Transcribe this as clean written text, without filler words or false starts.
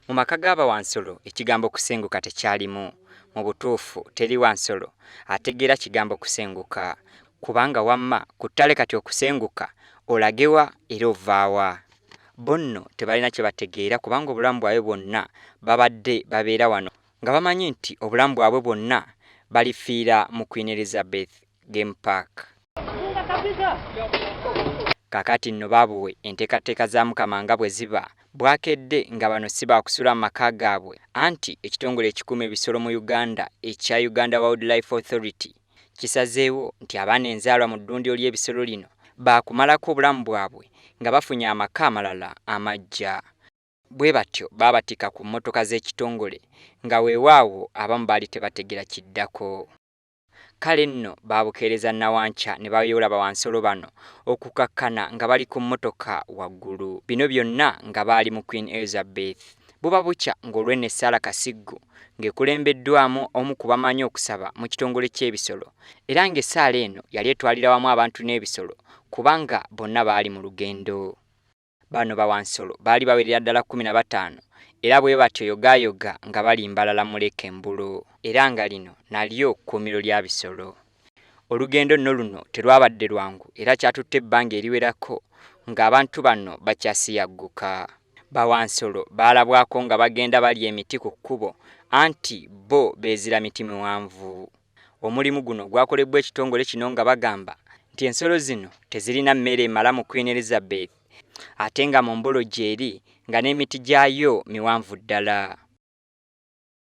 Mu maka g'abawansolo ekigambo kusenguka tekyalimu. Mu butuufu teri wansolo ategeera kigambo kusenguka, kubanga wamma ku ttale kati okusenguka olagewa era ovaawa. Bo nno tebalina kye bategeera kubanga obulamu bwabwe bwonna babadde babeera wano nga bamanyi nti obulamu bwabwe bwonna balifiira mu Queen Elizabeth Game Park. Kakati nno baabuwe enteekateeka za Mukama nga bwe ziba, bwakedde nga bano si baakusula mu maka gaabwe, anti ekitongole ekikuuma ebisolo mu Uganda ekya Uganda Wildlife Authority kisazeewo nti abaana enzaalwa mu ddundiro ly'ebisolo lino baakumalako obulamu bwabwe nga bafunye amaka amalala amaggya. Bwe batyo baabatika ku mmotoka z'ekitongole nga weewaawo abamu baali tebategera kiddako. Kale nno baabukeereza Nawankya ne bayoola bawansolo bano okukakkana nga bali ku mmotoka waggulu. Bino byonna nga baali mu Queen Elizabeth. Buba bukya ng'olw'enno Sarah Kasiggu ng'ekulembeddwamu omu ku bamanyi okusaba mu kitongole ky'ebisolo, era ng'essaala eno yali etwalira wamu abantu n'ebisolo kubanga bonna baali mu lugendo. Bano bawansolo baali bawerera ddala 15 era bwe batyo yogaayoga nga bali mbalala mu Lekembulo, era nga lino nalyo kkuumiro lya bisolo. Olugendo nno luno terwabadde lwangu era kyatutte ebbanga eriwerako ng'abantu bano bakyasiyagguka. Bawansolo baalabwako nga bagenda balya emiti ku kkubo anti bo beezira miti miwanvu. Omulimu guno gwakolebbwa ekitongole kino nga bagamba nti ensolo zino tezirina mmere emala mu Queen Elizabeth ate nga mu mbolo gy'eri nga n'emiti gyayo miwanvu ddala.